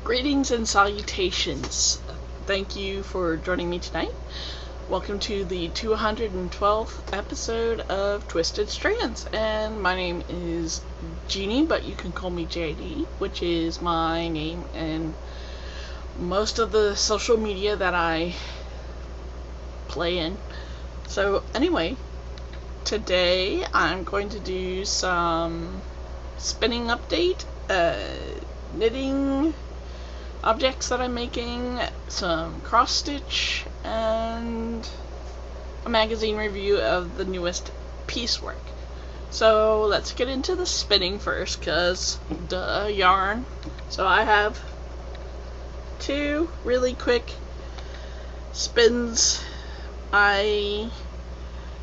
Greetings and salutations. Thank you for joining me tonight. Welcome to the 212th episode of Twisted Strands. And my name is Jeannie, but you can call me JD, which is my name in most of the social media that I play in. So anyway, today I'm going to do some spinning update, knitting objects that I'm making, some cross stitch, and a magazine review of the newest Piecework. So let's get into the spinning first, cause duh, yarn. So I have two really quick spins. I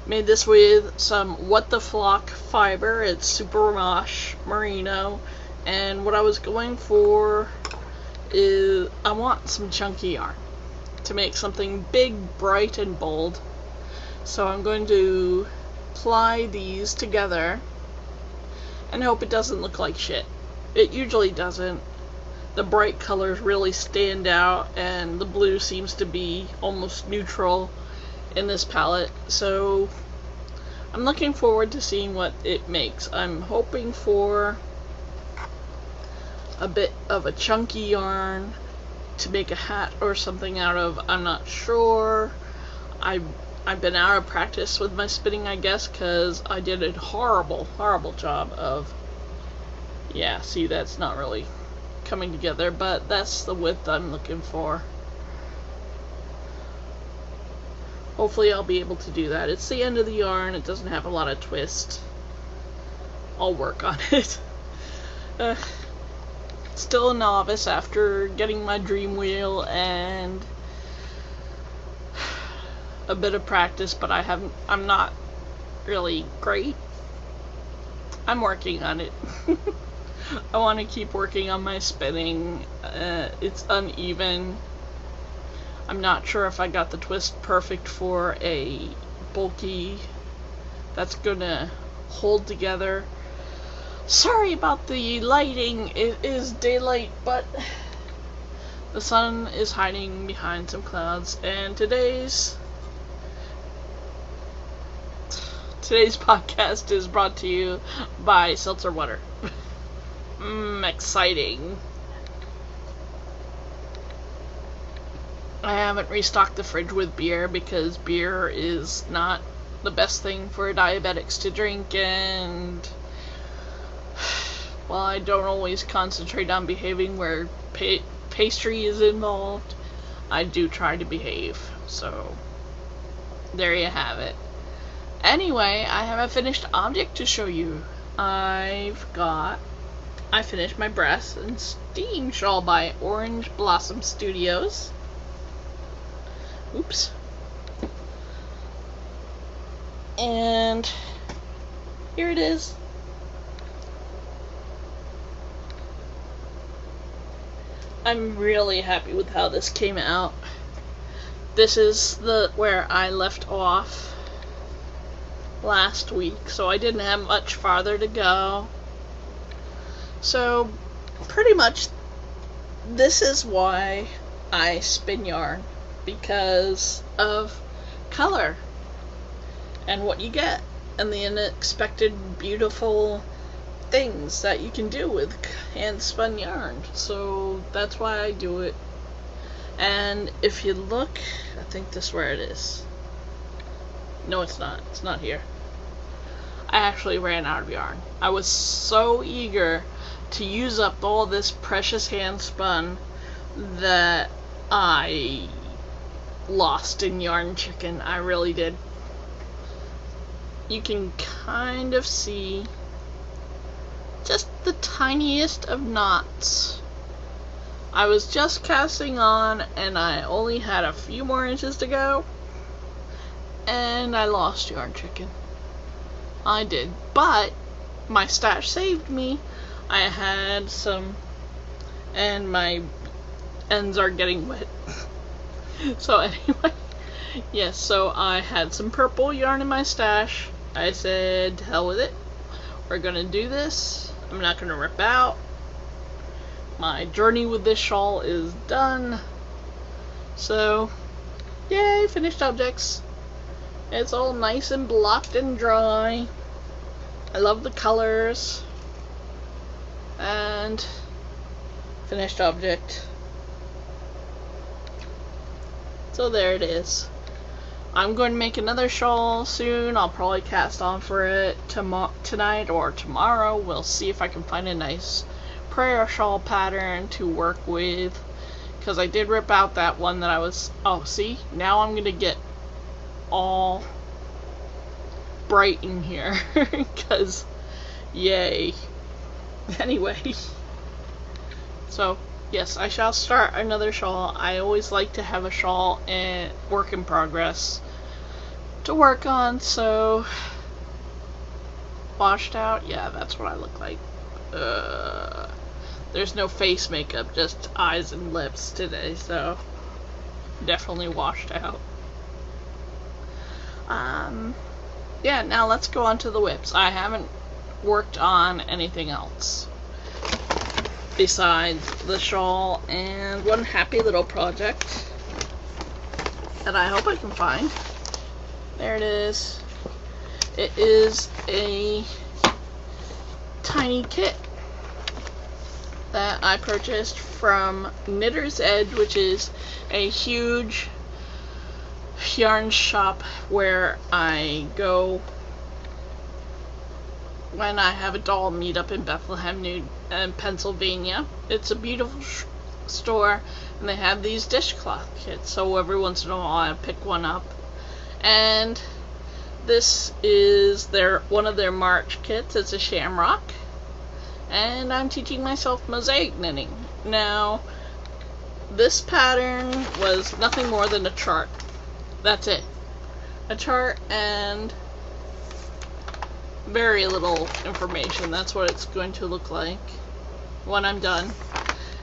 made this with some What the Flock fiber. It's super wash merino, and what I was going for is I want some chunky yarn to make something big, bright, and bold. So I'm going to ply these together and hope it doesn't look like shit. It usually doesn't. The bright colors really stand out, and the blue seems to be almost neutral in this palette. So I'm looking forward to seeing what it makes. I'm hoping for a bit of a chunky yarn to make a hat or something out of. I'm not sure. I've been out of practice with my spinning, I guess, because I did a horrible job of, yeah, see, that's not really coming together, but that's the width I'm looking for. Hopefully I'll be able to do that. It's the end of the yarn. It doesn't have a lot of twist. I'll work on it. Still a novice after getting my dream wheel and a bit of practice, but I'm not really great. I'm working on it. I want to keep working on my spinning. It's uneven. I'm not sure if I got the twist perfect for a bulky that's gonna hold together. Sorry about the lighting. It is daylight, but the sun is hiding behind some clouds, and today's podcast is brought to you by seltzer water. Exciting. I haven't restocked the fridge with beer because beer is not the best thing for diabetics to drink, and while I don't always concentrate on behaving where pastry is involved, I do try to behave. So there you have it. Anyway, I have a finished object to show you. I finished my Brass and Steam Shawl by Orange Blossom Studios. Oops. And here it is. I'm really happy with how this came out. This is where I left off last week, so I didn't have much farther to go. So pretty much this is why I spin yarn, because of color and what you get and the unexpected beautiful things that you can do with hand spun yarn. So that's why I do it. And if you look, I think this is where it is. No, it's not. It's not here. I actually ran out of yarn. I was so eager to use up all this precious hand spun that I lost in yarn chicken. I really did. You can kind of see just the tiniest of knots. I was just casting on and I only had a few more inches to go, and I lost yarn chicken. I did, but my stash saved me. I had some, and my ends are getting wet. So anyway, yes, so I had some purple yarn in my stash. I said, hell with it. We're gonna do this. I'm not gonna rip out. my journey with this shawl is done. So, yay, finished objects. It's all nice and blocked and dry. I love the colors. And finished object. So there it is. I'm going to make another shawl soon. I'll probably cast on for it tonight or tomorrow. We'll see if I can find a nice prayer shawl pattern to work with. Because I did rip out that one that I was... Oh, see? Now I'm going to get all bright in here. Because, yay. Anyway. So, yes, I shall start another shawl. I always like to have a shawl and work in progress to work on, so... Washed out? Yeah, that's what I look like. There's no face makeup, just eyes and lips today, so... Definitely washed out. Yeah, now let's go on to the whips. I haven't worked on anything else besides the shawl and one happy little project that I hope I can find. There it is. It is a tiny kit that I purchased from Knitter's Edge, which is a huge yarn shop where I go when I have a doll meetup in Bethlehem, Pennsylvania. It's a beautiful store, and they have these dishcloth kits, so every once in a while I pick one up. And this is one of their March kits. It's a shamrock, and I'm teaching myself mosaic knitting. Now, this pattern was nothing more than a chart. That's it. A chart and very little information. That's what it's going to look like when I'm done.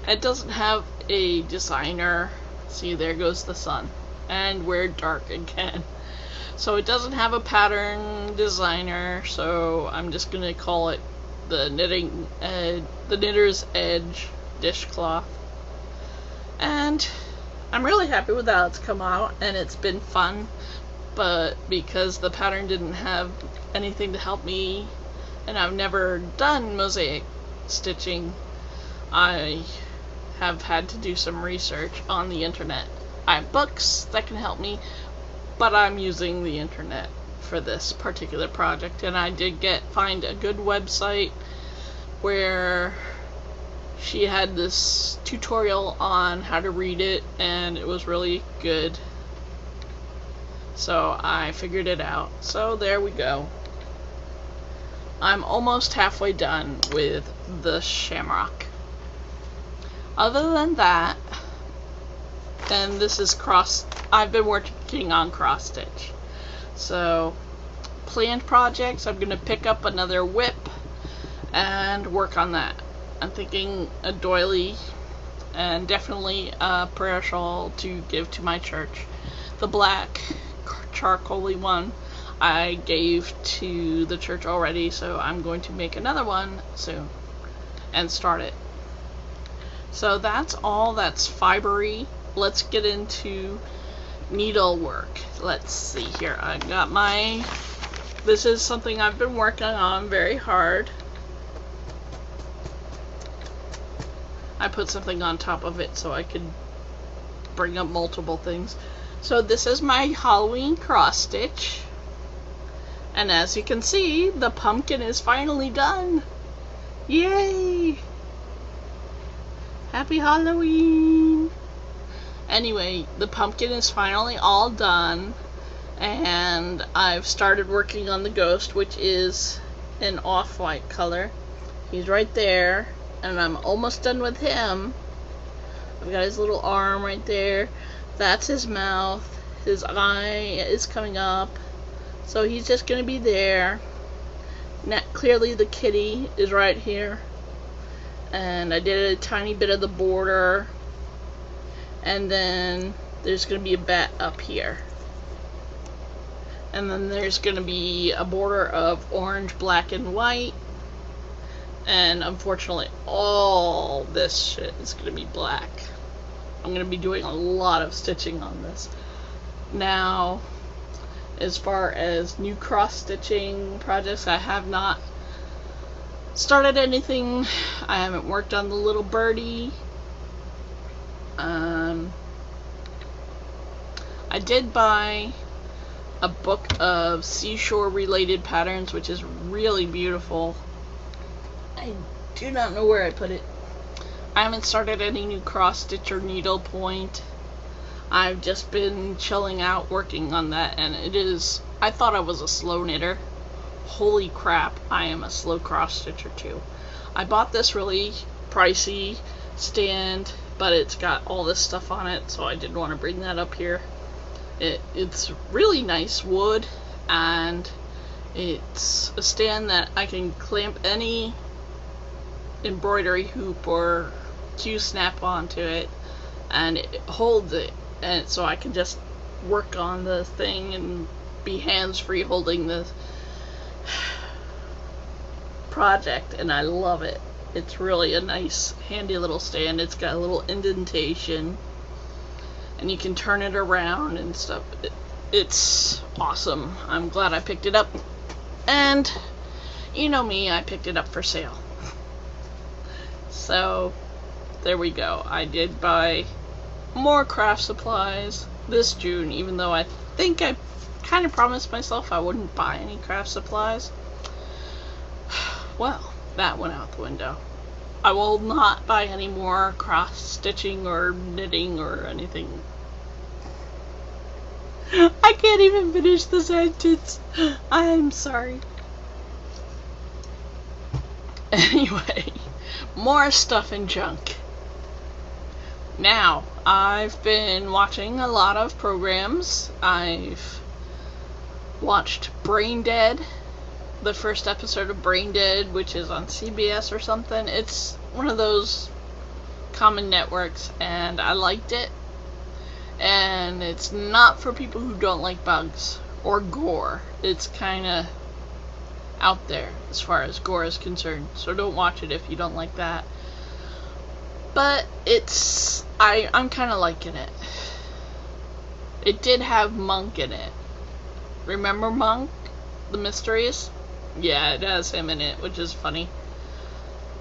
It doesn't have a designer. See, there goes the sun. And we're dark again. So it doesn't have a pattern designer, so I'm just going to call it the Knitter's Edge dishcloth. And I'm really happy with how it's come out, and it's been fun, but because the pattern didn't have anything to help me, and I've never done mosaic stitching, I have had to do some research on the internet. I have books that can help me, but I'm using the internet for this particular project, and I did find a good website where she had this tutorial on how to read it, and it was really good. So I figured it out. So there we go. I'm almost halfway done with the shamrock. Other than that, and this is I've been working on cross stitch. So, planned projects, I'm going to pick up another whip and work on that. I'm thinking a doily and definitely a prayer shawl to give to my church. The black charcoaly one I gave to the church already, so I'm going to make another one soon and start it. So that's all that's fibery. Let's get into needlework. Let's see here. I got this is something I've been working on very hard. I put something on top of it so I could bring up multiple things. So this is my Halloween cross stitch. And as you can see, the pumpkin is finally done. Yay! Happy Halloween! Anyway, the pumpkin is finally all done, and I've started working on the ghost, which is an off-white color. He's right there, and I'm almost done with him. I've got his little arm right there. That's his mouth. His eye is coming up. So he's just going to be there. Now, clearly the kitty is right here. And I did a tiny bit of the border. And then there's going to be a bat up here. And then there's going to be a border of orange, black, and white. And unfortunately, all this shit is going to be black. I'm going to be doing a lot of stitching on this. Now, as far as new cross-stitching projects, I have not started anything. I haven't worked on the little birdie. I did buy a book of seashore related patterns, which is really beautiful. I do not know where I put it. I haven't started any new cross stitch or needle point. I've just been chilling out working on that, and it is, I thought I was a slow knitter. Holy crap, I am a slow cross stitcher too. I bought this really pricey stand, but it's got all this stuff on it, so I didn't want to bring that up here. It's really nice wood, and it's a stand that I can clamp any embroidery hoop or Q-snap onto it, and it holds it, and so I can just work on the thing and be hands-free holding the project, and I love it. It's really a nice, handy little stand. It's got a little indentation, and you can turn it around and stuff. It's awesome. I'm glad I picked it up, and you know me, I picked it up for sale. So there we go. I did buy more craft supplies this June, even though I think I kind of promised myself I wouldn't buy any craft supplies. Well, that went out the window. I will not buy any more cross stitching or knitting or anything. I can't even finish the sentence. I'm sorry. Anyway, more stuff and junk. Now, I've been watching a lot of programs. I've watched Brain Dead, the first episode of Brain Dead, which is on CBS or something. It's one of those common networks, and I liked it. And it's not for people who don't like bugs or gore. It's kind of out there as far as gore is concerned, so don't watch it if you don't like that. But it's, I'm kind of liking it. It did have Monk in it. Remember Monk? The Mysteries? Yeah, it has him in it, which is funny.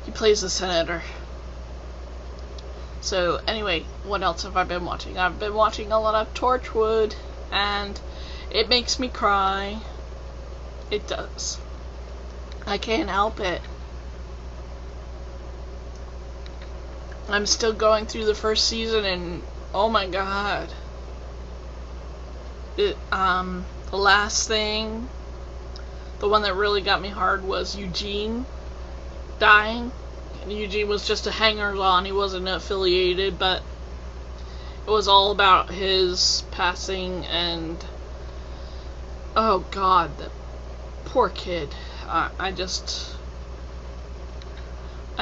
He plays the senator. So anyway, what else have I been watching? I've been watching a lot of Torchwood, and it makes me cry. It does. I can't help it. I'm still going through the first season, and oh my god. The last thing, the one that really got me hard was Eugene dying. And Eugene was just a hanger-on, he wasn't affiliated, but it was all about his passing, and oh god, the poor kid. I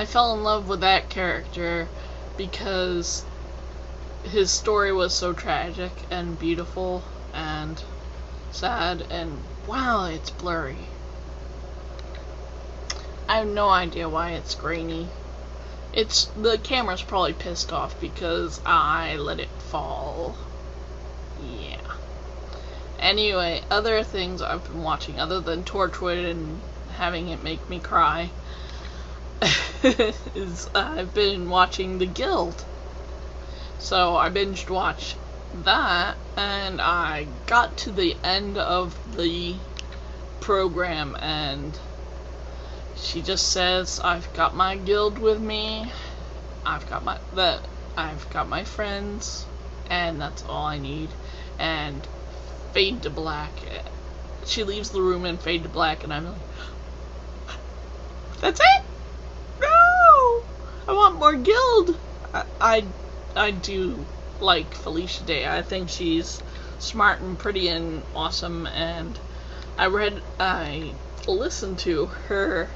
fell in love with that character because his story was so tragic and beautiful and sad, and wow, it's blurry. I have no idea why it's grainy. The camera's probably pissed off because I let it fall. Yeah. Anyway, other things I've been watching other than Torchwood and having it make me cry is I've been watching The Guild. So I binged watched that, and I got to the end of the program, and she just says, I've got my guild with me, I've got my friends, and that's all I need. And fade to black. She leaves the room and fade to black, and I'm like, that's it? No! I want more guild! I do like Felicia Day. I think she's smart and pretty and awesome, and I listened to her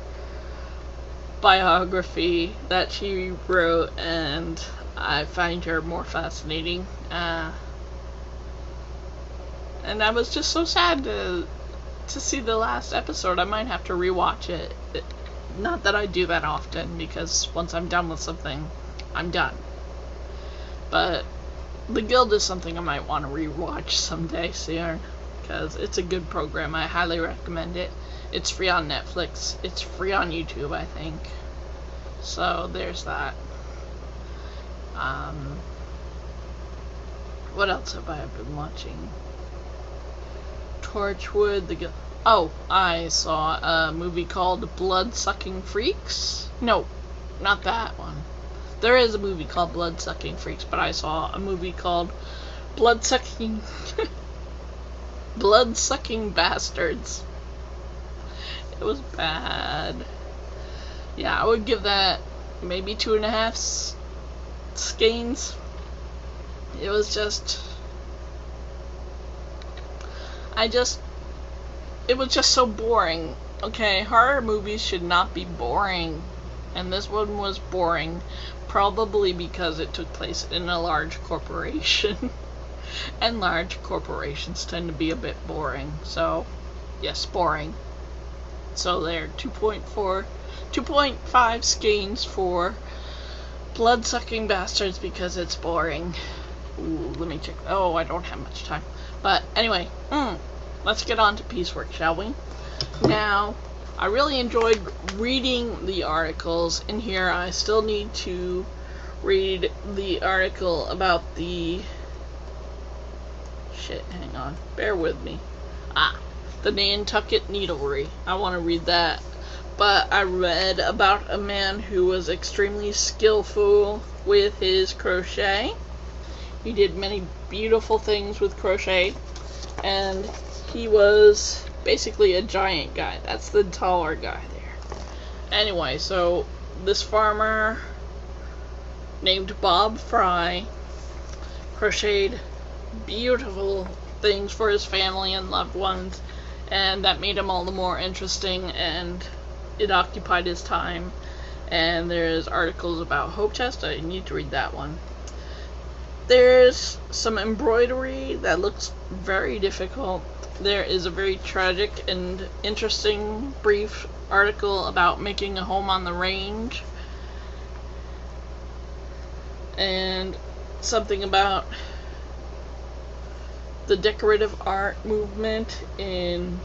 biography that she wrote, and I find her more fascinating. And I was just so sad to see the last episode. I might have to rewatch it. Not that I do that often, because once I'm done with something, I'm done. But The Guild is something I might want to rewatch someday soon, because it's a good program. I highly recommend it. It's free on Netflix. It's free on YouTube, I think. So there's that. What else have I been watching? Torchwood, The Guild. Oh, I saw a movie called Blood-Sucking Freaks. No, not that one. There is a movie called Blood-Sucking Freaks, but I saw a movie called Blood-Sucking Blood-Sucking Bastards. It was bad. Yeah, I would give that maybe 2.5 skeins. It was just... It was just so boring. Okay, horror movies should not be boring. And this one was boring, probably because it took place in a large corporation. And large corporations tend to be a bit boring. So, yes, boring. So they're 2.5 skeins for Blood-Sucking Bastards because it's boring. Ooh, let me check. Oh, I don't have much time. But anyway, let's get on to Piecework, shall we? Now, I really enjoyed reading the articles in here. I still need to read the article about the... Shit, hang on. Bear with me. The Nantucket Needlery. I want to read that. But I read about a man who was extremely skillful with his crochet. He did many beautiful things with crochet. And he was basically a giant guy. That's the taller guy there. Anyway, so this farmer named Bob Fry crocheted beautiful things for his family and loved ones, and that made him all the more interesting, and it occupied his time. And there's articles about Hope Chest. I need to read that one. There's some embroidery that looks very difficult. There is a very tragic and interesting brief article about making a home on the range, and something about the decorative art movement in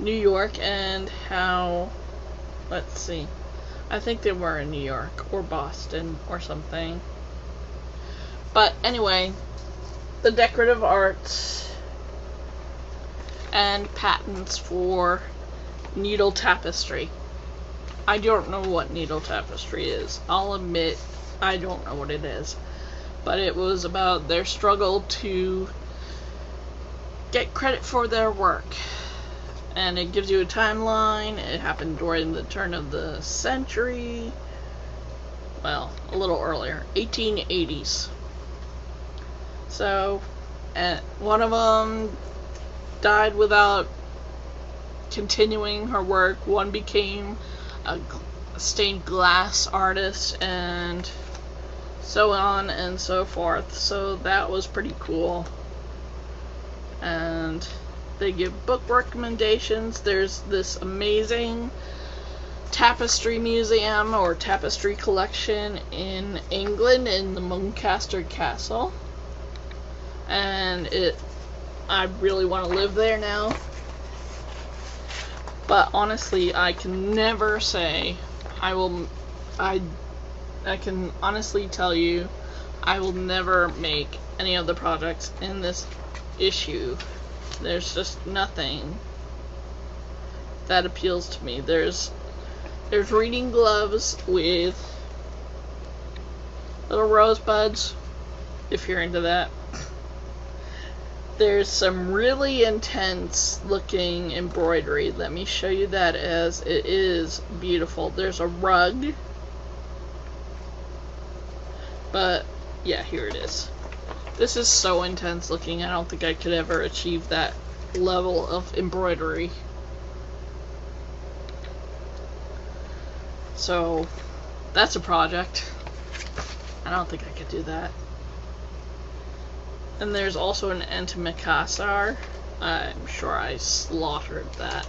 New York and how, let's see, I think they were in New York or Boston or something. But anyway, the decorative arts and patents for needle tapestry. I don't know what needle tapestry is. I'll admit I don't know what it is. But it was about their struggle to get credit for their work. And it gives you a timeline. It happened during the turn of the century. Well, a little earlier. 1880s. So, one of them died without continuing her work. One became a stained glass artist, and so on and so forth. So that was pretty cool. And they give book recommendations. There's this amazing tapestry museum or tapestry collection in England in the Muncaster Castle. And I really want to live there now. But honestly, I can never say I can honestly tell you I will never make any of the projects in this issue. There's just nothing that appeals to me. There's reading gloves with little rosebuds, if you're into that. There's some really intense looking embroidery. Let me show you that, as it is beautiful. There's a rug. But yeah, here it is. This is so intense looking. I don't think I could ever achieve that level of embroidery. So that's a project. I don't think I could do that. And there's also an antimacassar. I'm sure I slaughtered that.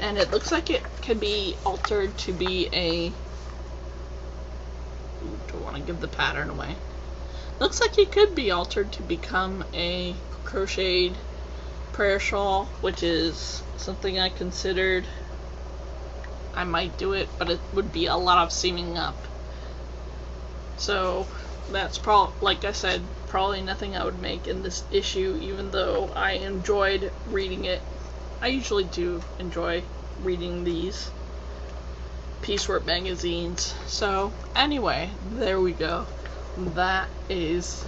And it looks like it can be altered to be a... Ooh, don't want to give the pattern away. Looks like it could be altered to become a crocheted prayer shawl, which is something I considered. I might do it, but it would be a lot of seaming up. So that's probably, like I said, probably nothing I would make in this issue, even though I enjoyed reading it. I usually do enjoy reading these Piecework magazines. So anyway, there we go. That is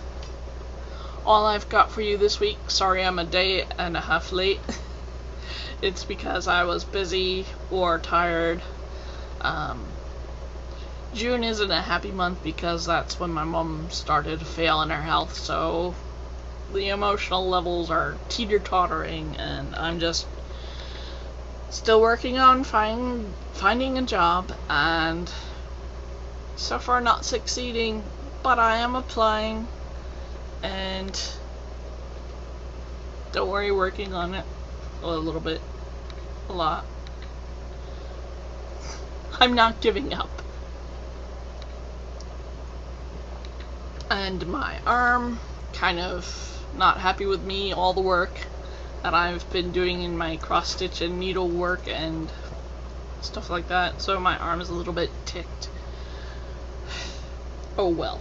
all I've got for you this week. Sorry I'm a day and a half late. It's because I was busy or tired. June isn't a happy month because that's when my mom started to fail in her health, so the emotional levels are teeter-tottering, and I'm just still working on finding a job, and so far not succeeding, but I am applying, and don't worry, working on it a little bit, a lot. I'm not giving up. And my arm, kind of not happy with me, all the work that I've been doing in my cross stitch and needle work and stuff like that, so my arm is a little bit ticked. Oh well.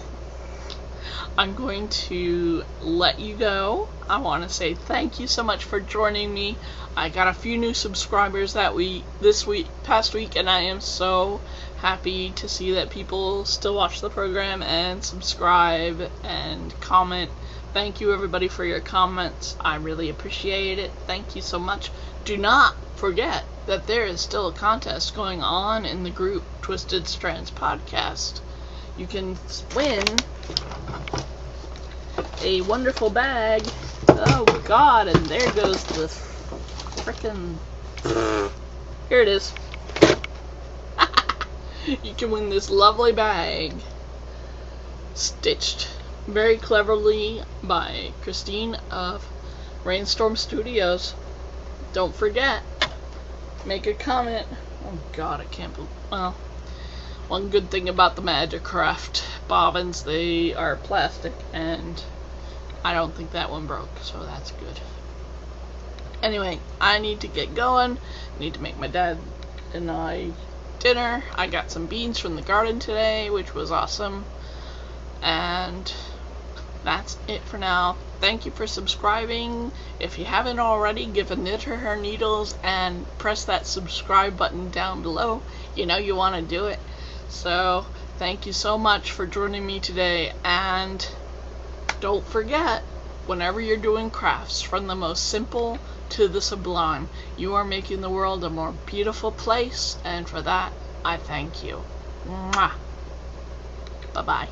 I'm going to let you go. I want to say thank you so much for joining me. I got a few new subscribers past week, and I am so happy to see that people still watch the program and subscribe and comment. Thank you everybody for your comments. I really appreciate it. Thank you so much. Do not forget that there is still a contest going on in the group Twisted Strands Podcast. You can win a wonderful bag. Oh god, and there goes the frickin'... Here it is. You can win this lovely bag, stitched very cleverly by Christine of Rainstorm Studios. Don't forget, make a comment. Oh god, I can't believe... Well, one good thing about the Magic Craft bobbins, they are plastic, and I don't think that one broke, so that's good. Anyway, I need to get going. I need to make my dad and I dinner. I got some beans from the garden today, which was awesome. And that's it for now. Thank you for subscribing. If you haven't already, give a knitter her needles and press that subscribe button down below. You know you want to do it. So thank you so much for joining me today, and don't forget, whenever you're doing crafts, from the most simple to the sublime, you are making the world a more beautiful place, and for that I thank you. Mwah. Bye bye.